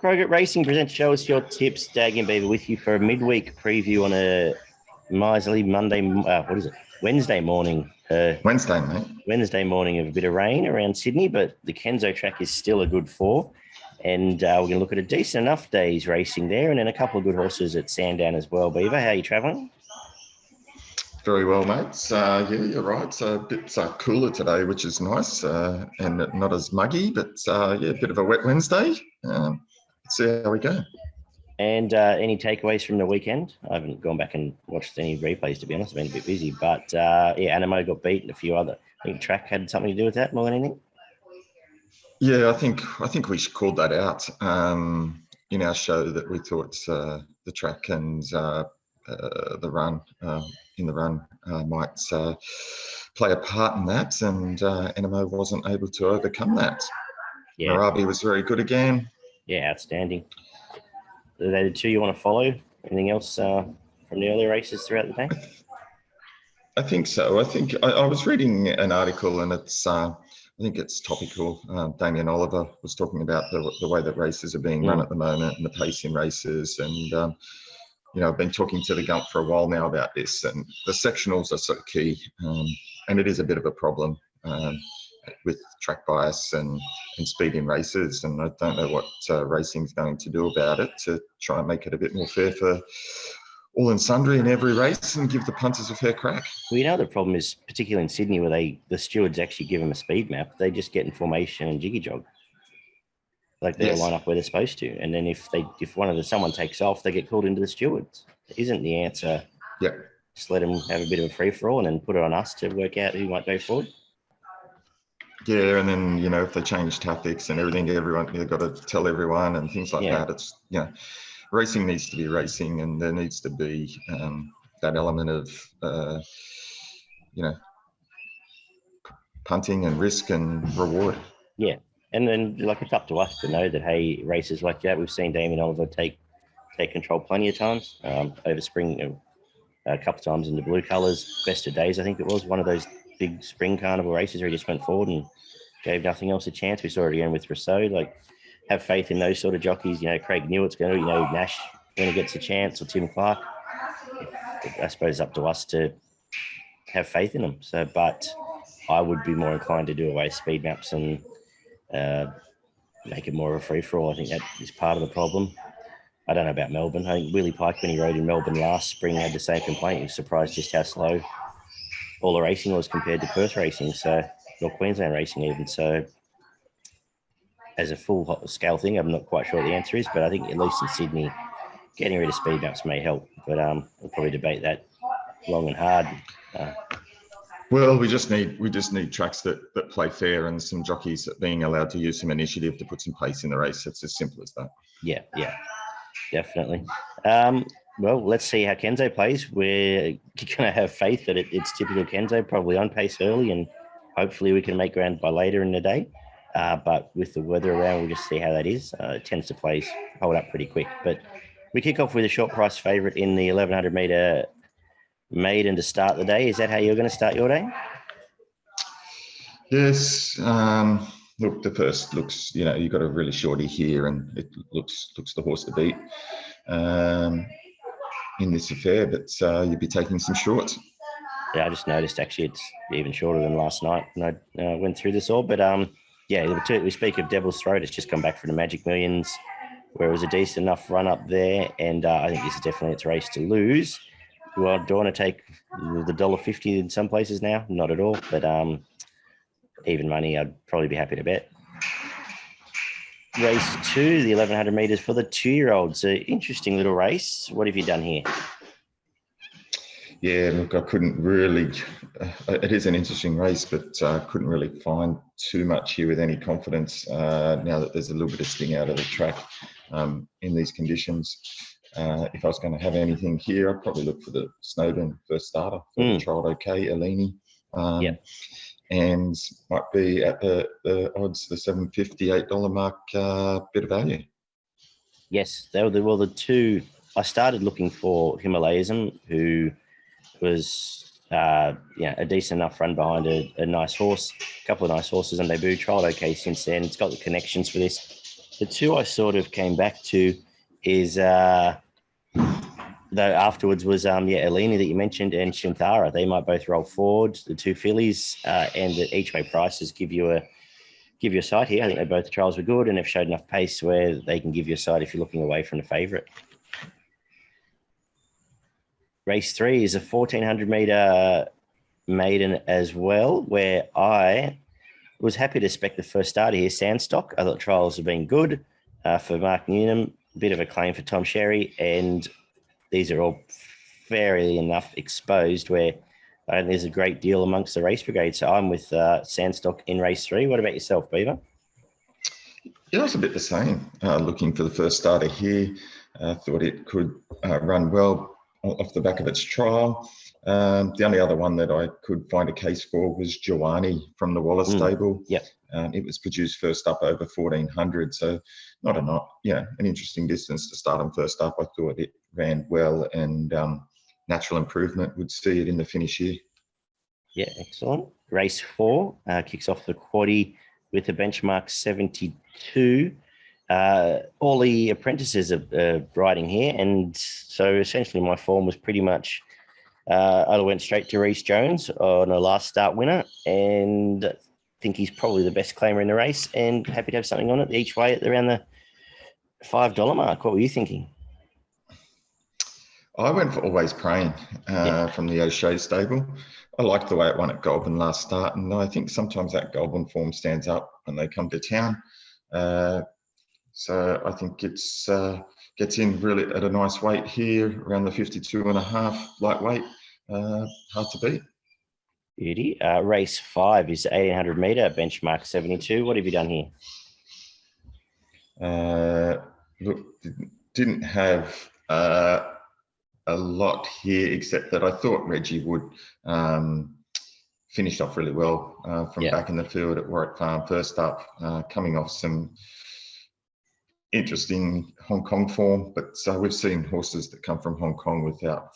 Progress Racing presents Show Us Your Tips. Dag and Beaver with you for a midweek preview on a miserly Monday. What is it? Wednesday morning. Wednesday, mate. Wednesday morning of a bit of rain around Sydney, but the Kenso track is still a good four. And we're going to look at a decent enough day's racing there, and then a couple of good horses at Sandown as well. Beaver, how are you travelling? Very well, mate. Yeah, you're right. It's a bit cooler today, which is nice, and not as muggy, but yeah, a bit of a wet Wednesday. Let's see how we go. And any takeaways from the weekend? I haven't gone back and watched any replays, to be honest. I've been a bit busy. But, yeah, Animo got beat and a few other. I think track had something to do with that more than anything. Yeah, I think we called that out in our show that we thought the track and the run in the run might play a part in that, and Animo wasn't able to overcome that. Yeah. Marabi was very good again. Yeah, outstanding. Are they the two you want to follow? Anything else from the earlier races throughout the day? I think so. I think I was reading an article, and it's I think it's topical. Damien Oliver was talking about the way that races are being run at the moment and the pace in races, and you know, I've been talking to the Gump for a while now about this, and the sectionals are so key, and it is a bit of a problem with track bias and speed in races, and I don't know what racing's going to do about it to try and make it a bit more fair for all and sundry in every race and give the punters a fair crack. Well, you know, the problem is, particularly in Sydney, where the stewards actually give them a speed map, they just get in formation and jiggy jog. Like they'll line up where they're supposed to, and then if someone takes off, they get called into the stewards. Isn't the answer? Yeah. Just let them have a bit of a free for all, and then put it on us to work out who might go forward. Yeah, and then, you know, if they change tactics and everything, you've got to tell everyone and things like that. It's, you know, racing needs to be racing, and there needs to be that element of, you know, punting and risk and reward. Yeah. And then, like, it's up to us to know that, hey, races like that, we've seen Damien Oliver take control plenty of times over spring, a couple of times in the blue colours. Best of Days, I think it was, one of those big spring carnival races where he just went forward and gave nothing else a chance. We saw it again with Rousseau. Like, have faith in those sort of jockeys. You know, Craig Newitt's going to, you know, Nash when he gets a chance, or Tim Clark. I suppose it's up to us to have faith in them. So, but I would be more inclined to do away with speed maps and make it more of a free-for-all. I think that is part of the problem. I don't know about Melbourne. I think Willie Pike, when he rode in Melbourne last spring, had the same complaint. He was surprised just how slow all the racing was compared to Perth racing, or Queensland racing even. So as a full-scale thing, I'm not quite sure what the answer is, but I think at least in Sydney, getting rid of speed maps may help. But we'll probably debate that long and hard. Well, we just need tracks that play fair, and some jockeys being allowed to use some initiative to put some pace in the race. It's as simple as that. Yeah, definitely. Well, let's see how Kenso plays. We're going to have faith that it's typical Kenso, probably on pace early, and hopefully we can make ground by later in the day. But with the weather around, we'll just see how that is. It tends to hold up pretty quick. But we kick off with a short price favourite in the 1,100 metre maiden to start the day. Is that how you're going to start your day? Yes. Look, the first looks, you know, you've got a really shorty here, and it looks the horse to beat in this affair, but you'd be taking some shorts. Yeah, I just noticed actually it's even shorter than last night when I went through this all. But yeah, we speak of Devil's Throat. It's just come back for the Magic Millions, where it was a decent enough run up there, and I think this is definitely its race to lose. Well, do I want to take the $1.50 in some places now? Not at all, but even money, I'd probably be happy to bet. Race 2, the 1,100 metres for the 2-year-olds. An interesting little race. What have you done here? Yeah, look, I couldn't really. It is an interesting race, but I couldn't really find too much here with any confidence now that there's a little bit of sting out of the track in these conditions. If I was going to have anything here, I'd probably look for the Snowden first starter. Trialled okay, Eleni. And might be at the odds, the $7.50, $8 mark, bit of value. Yes, they were the two. I started looking for Himalayism, who was a decent enough run behind a nice horse, a couple of nice horses on debut. Trialled okay since then. It's got the connections for this. The two I sort of came back to is though afterwards was Eleni that you mentioned and Shinthara. They might both roll forward, the two fillies, and the each way prices give you a side here. I think they both the trials were good and have showed enough pace where they can give you a side if you're looking away from the favourite. Race 3 is a 1,400 metre maiden as well, where I was happy to spec the first starter here, Sandstock. I thought trials have been good for Mark Newnham, a bit of a claim for Tom Sherry, and these are all fairly enough exposed where I don't think there's a great deal amongst the race brigade. So I'm with Sandstock in race 3. What about yourself, Beaver? Yeah, I was a bit the same. Looking for the first starter here. Thought it could run well off the back of its trial. The only other one that I could find a case for was Giovanni from the Wallace stable. Yep. It was produced first up over 1,400, so not an interesting distance to start on first up. I thought it ran well, and natural improvement would see it in the finish here. Yeah, excellent. Race 4 kicks off the quaddie with a benchmark 72. All the apprentices are riding here, and so essentially my form was pretty much I went straight to Rhys Jones on a last start winner, and I think he's probably the best claimer in the race, and happy to have something on it each way at around the $5 mark. What were you thinking? I went for Always Praying from the O'Shea stable. I liked the way it won at Goulburn last start, and I think sometimes that Goulburn form stands up when they come to town. So I think it's gets in really at a nice weight here, around the 52.5 lightweight. Hard to beat. Beauty. Race 5 is 1,800 metre, benchmark 72. What have you done here? Look, didn't have a lot here, except that I thought Reggie would finish off really well from back in the field at Warwick Farm first up, coming off some interesting Hong Kong form. But we've seen horses that come from Hong Kong without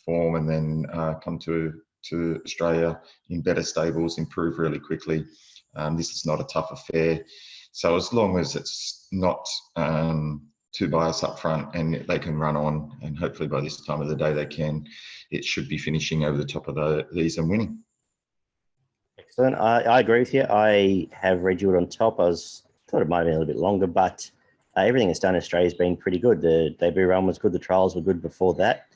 form and then come to Australia in better stables, improve really quickly. This is not a tough affair. So as long as it's not too biased up front and they can run on, and hopefully by this time of the day they can, it should be finishing over the top of these and winning. Excellent. I agree with you. I have Reggie Wood on top. I thought it might have been a little bit longer, but everything it's done in Australia has been pretty good. The debut run was good. The trials were good before that.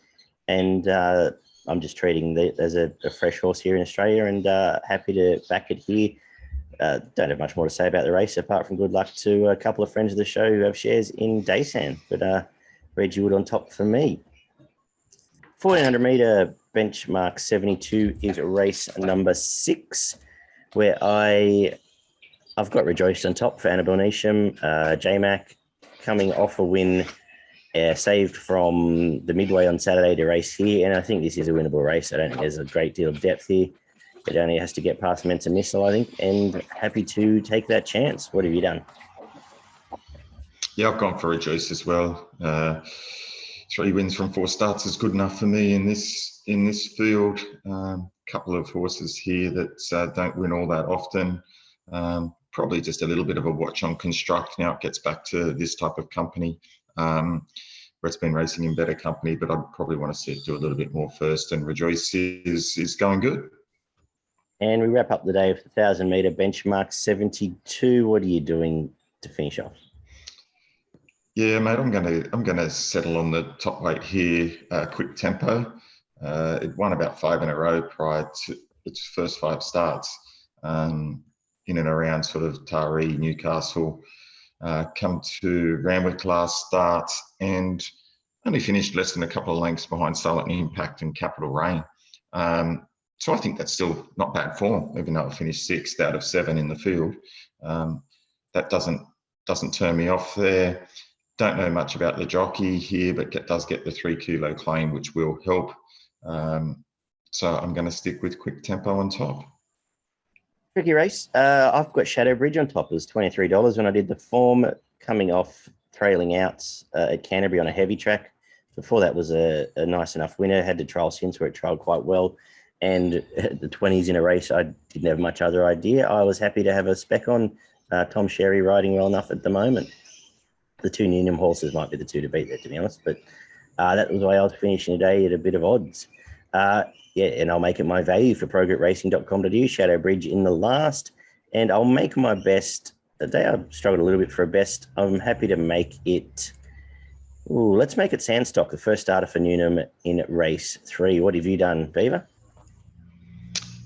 And I'm just treating it as a fresh horse here in Australia, and happy to back it here. Don't have much more to say about the race, apart from good luck to a couple of friends of the show who have shares in Daysan. But Reggie Wood on top for me. 1,400 metre benchmark 72 is race number 6, where I've got Rejoice on top for Annabelle Neesham. J-Mac coming off a win, saved from the Midway on Saturday to race here. And I think this is a winnable race. I don't think there's a great deal of depth here. It only has to get past Mensa Missile, I think, and happy to take that chance. What have you done? Yeah, I've gone for Rejoice as well. 3 wins from 4 starts is good enough for me in this field. Couple of horses here that don't win all that often. Probably just a little bit of a watch on Construct. Now it gets back to this type of company where it's been racing in better company, but I'd probably want to see it do a little bit more first. And Rejoice is going good. And we wrap up the day with the 1,000 metre benchmark 72. What are you doing to finish off? Yeah, mate, I'm gonna settle on the top weight here. Quick Tempo. It won about 5 in a row prior to its first 5 starts. In and around sort of Taree, Newcastle. Come to Randwick last start and only finished less than a couple of lengths behind Silent Impact and Capital Rain. So I think that's still not bad form, even though it finished 6th out of 7 in the field. That doesn't turn me off there. Don't know much about the jockey here, but does get the 3 kilo claim, which will help. So I'm going to stick with Quick Tempo on top. Tricky race. I've got Shadow Bridge on top. It was $23 when I did the form, coming off trailing outs at Canterbury on a heavy track. Before that was a nice enough winner. Had to trial since where it trialled quite well. And the 20s in a race, I didn't have much other idea. I was happy to have a spec on Tom Sherry riding well enough at the moment. the two Newnham horses might be the two to beat there, to be honest. But that was the way I was finishing today at a bit of odds. Yeah, and I'll make it my value for progretracing.com.au, Shadow Bridge in the last. And I'll make my best. Today I've struggled a little bit for a best. I'm happy to make it. Ooh, let's make it Sandstock, the first starter for Newnham in race 3. What have you done, Beaver?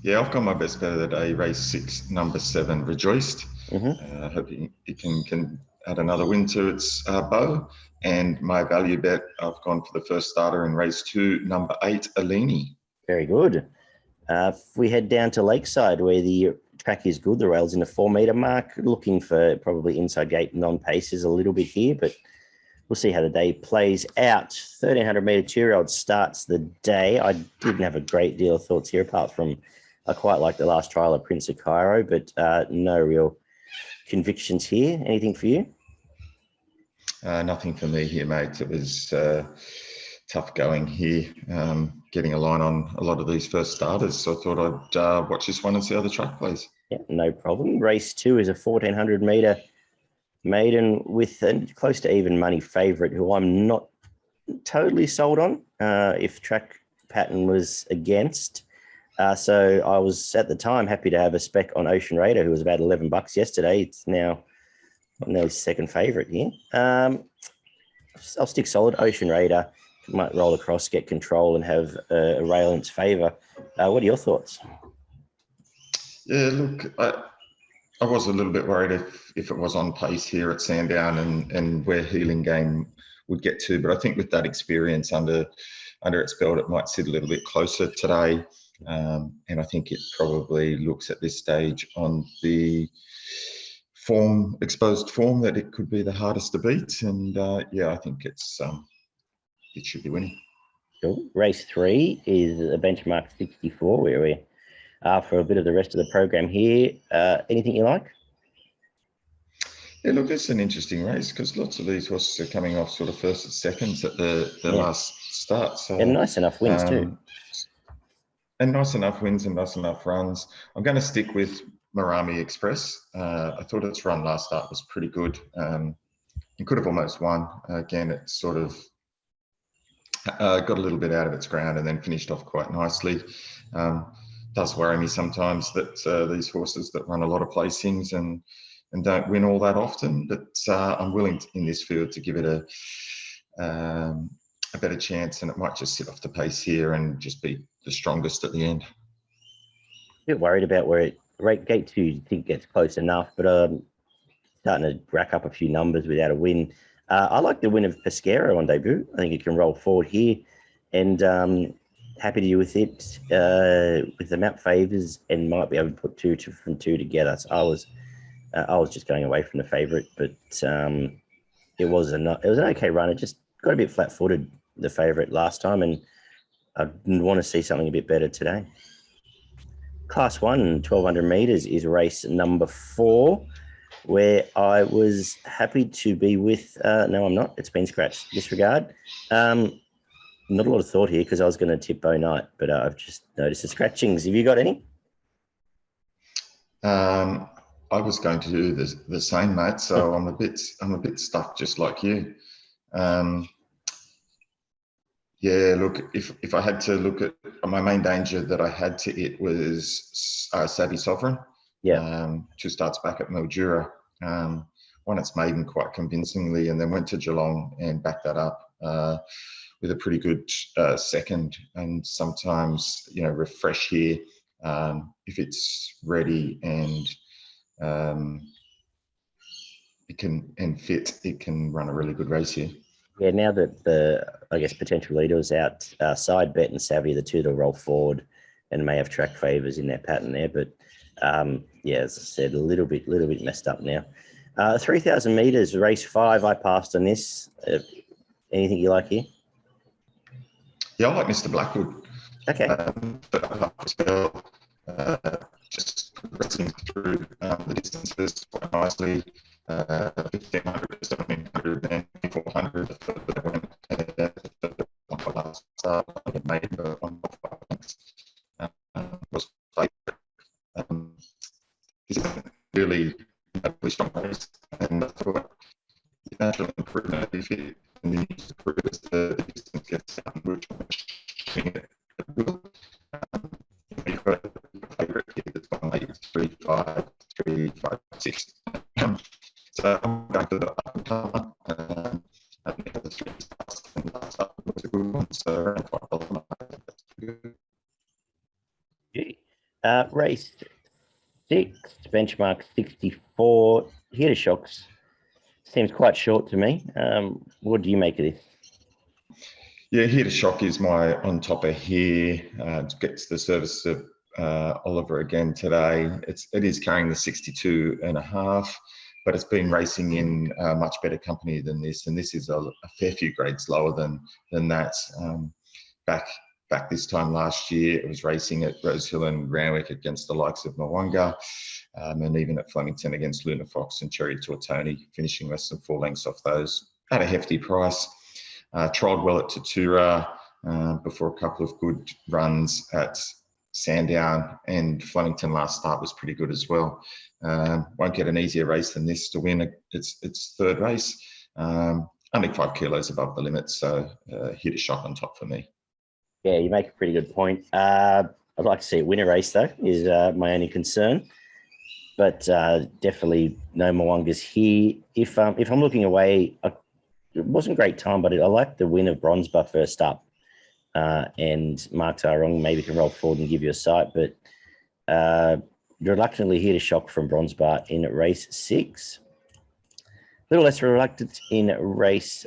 Yeah, I've got my best bet of the day, race 6, number 7, Rejoiced. I hope he can add another win to its bow. And my value bet, I've gone for the first starter in race 2, number 8, Alini. Very good. If we head down to Lakeside, where the track is good, the rail's in the 4 metre mark, looking for probably inside gate non-paces a little bit here, but we'll see how the day plays out. 1,300 metre 2-year-old starts the day. I didn't have a great deal of thoughts here, apart from I quite like the last trial of Prince of Cairo, but no real convictions here. Anything for you? Nothing for me here, mate. It was tough going here, getting a line on a lot of these first starters. So I thought I'd watch this one and see how the track plays. Yeah, no problem. Race 2 is a 1,400 metre maiden with a close to even money favourite, who I'm not totally sold on if track pattern was against. So I was at the time happy to have a spec on Ocean Raider, who was about $11 yesterday. It's now second favourite here. I'll stick solid. Ocean Raider might roll across, get control, and have a rail in its favour. What are your thoughts? Yeah, look, I was a little bit worried if it was on pace here at Sandown and where Healing Game would get to. But I think with that experience under its belt, it might sit a little bit closer today. And I think it probably looks at this stage on the exposed form that it could be the hardest to beat. And yeah, I think it should be winning. Cool. Race 3 is a benchmark 64, where we are for a bit of the rest of the program here. Anything you like? Yeah, look, it's an interesting race because lots of these horses are coming off sort of first and seconds at the last start. So, and nice enough wins too. And nice enough wins and nice enough runs. I'm going to stick with Marami Express. I thought its run last start was pretty good. It could have almost won. Again, it sort of got a little bit out of its ground and then finished off quite nicely. Does worry me sometimes that these horses that run a lot of placings and don't win all that often, but I'm willing in this field to give it a better chance, and it might just sit off the pace here and just be the strongest at the end. A bit worried about where gate 2 you think gets close enough, but starting to rack up a few numbers without a win. I like the win of Pesquero on debut. I think it can roll forward here, and happy to do with it with the map favours, and might be able to put from two together. So I was just going away from the favourite, but it was an okay run. It just got a bit flat-footed, the favourite last time, and I want to see something a bit better today. Class 1, 1,200 metres is race number 4, where I was happy to be with. No, I'm not. It's been scratched. Disregard. Not a lot of thought here because I was going to tip Bo Knight, but I've just noticed the scratchings. Have you got any? I was going to do the same, mate. So I'm a bit stuck, just like you. Yeah, look, if I had to look at my main danger that I had to it was Savvy Sovereign. Yeah. 2 starts back at Mildura. Won its maiden quite convincingly, and then went to Geelong and backed that up with a pretty good second. And sometimes, refresh here if it's ready and it can run a really good race here. Yeah, now that the, potential leader is out, Side Bet and Savvy, the two that roll forward and may have track favours in their pattern there. But yeah, as I said, a little bit messed up now. 3,000 metres, race 5, I passed on this. Anything you like here? Yeah, I like Mr. Blackwood. Okay. Just progressing through the distances quite nicely. 1,500, 1,700, and 400 last start. It made was favourite. He's really strong race, and I thought natural improvement if it continues to prove as the distance gets down, which it will. We've got a favourite here that's 183.5, 356. So I'm going to the up and cover. I think the three starts and last up was a good one. So around $5, that's good. Race 6, benchmark 64. Here to shocks. Seems quite short to me. What do you make of this? Yeah, Here to Shock is my on topper here. Gets the service of Oliver again today. It is carrying the 62.5, but it's been racing in much better company than this, and this is a fair few grades lower than that. Back this time last year, it was racing at Rosehill and Randwick against the likes of Mwanga, and even at Flemington against Luna Fox and Cherry Tortoni, finishing less than 4 lengths off those at a hefty price. Trialled well at Tatura before a couple of good runs at Sandown, and Flemington last start was pretty good as well. Won't get an easier race than this to win its third race. Only 5 kilos above the limit, so Here to Shock on top for me. Yeah, you make a pretty good point. I'd like to see it win a race, though, is my only concern. But definitely no Mwangas here. If I'm looking away, it wasn't a great time, but I like the win of Bronze Bar first up. And Mark Tyrong maybe can roll forward and give you a sight, but reluctantly Here to Shock from Bronze Bar in race 6. A little less reluctant in race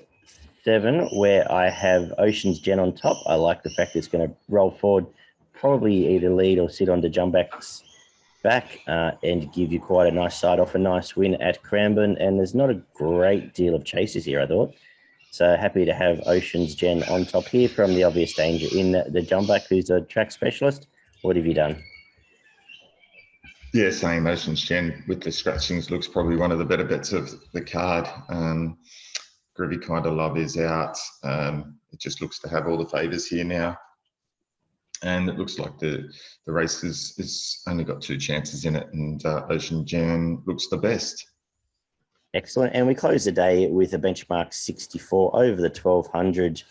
7, where I have Ocean's Gen on top. I like the fact that it's going to roll forward, probably either lead or sit on the Jumbac's back and give you quite a nice side off, a nice win at Cranbourne. And there's not a great deal of chases here, I thought. So happy to have Ocean's Gen on top here from the obvious danger in the Jumback, who's a track specialist. What have you done? Yeah, same. Ocean's Gen with the scratchings looks probably one of the better bets of the card. Groovy Kind of Love is out. It just looks to have all the favours here now. And it looks like the race is only got 2 chances in it, and Ocean Gen looks the best. Excellent. And we close the day with a benchmark 64 over the 1200,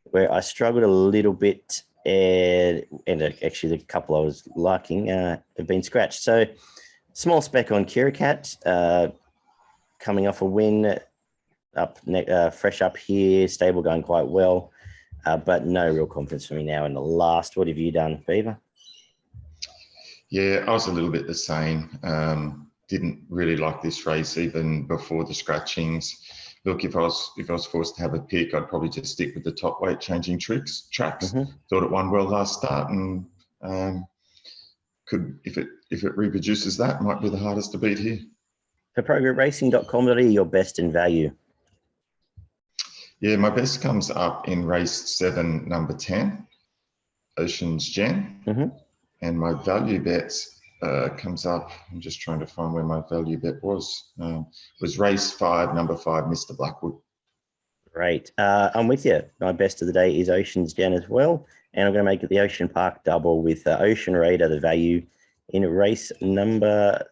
where I struggled a little bit, and actually the couple I was liking have been scratched. So small spec on Kirakat, coming off a win, fresh up here, stable going quite well, but no real confidence for me now in the last. What have you done, Beaver? Yeah, I was a little bit the same. Didn't really like this race even before the scratchings. Look, if I was forced to have a pick, I'd probably just stick with the top weight changing tracks. Mm-hmm. Thought it won well last start, and could if it reproduces that, might be the hardest to beat here. For progressiveracing.com.au, your best in value. Yeah, my best comes up in race 7, number 10, Ocean's Gen, and my value bets. Comes up. I'm just trying to find where my value bet was. Race 5, number 5, Mr. Blackwood. Great. I'm with you. My best of the day is Ocean's Gen as well. And I'm going to make it the Ocean Park double with Ocean Raider, the value, in race number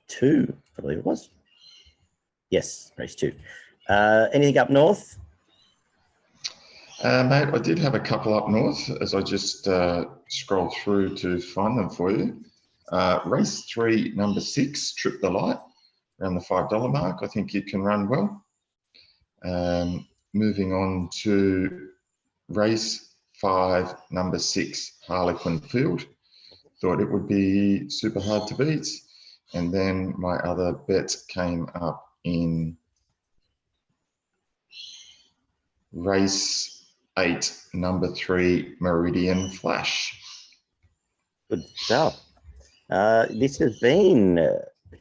2, I believe it was. Yes, race 2. Anything up north? Mate, I did have a couple up north as I just scrolled through to find them for you. Race 3, number 6, Trip the Light, around the $5 mark. I think it can run well. Moving on to race 5, number 6, Harlequin Field. Thought it would be super hard to beat. And then my other bet came up in race 8, number 3, Meridian Flash. Good stuff. This has been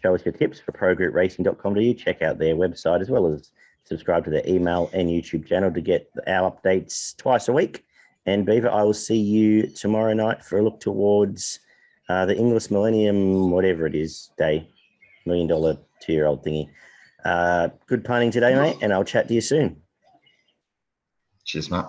Show Us Your Tips for progressiveracing.com.au. Check out their website as well as subscribe to their email and YouTube channel to get our updates twice a week. And Beaver, I will see you tomorrow night for a look towards the English Millennium, whatever it is, day, $1 million 2-year-old thingy. Good punning today, mate, and I'll chat to you soon. Cheers, Matt.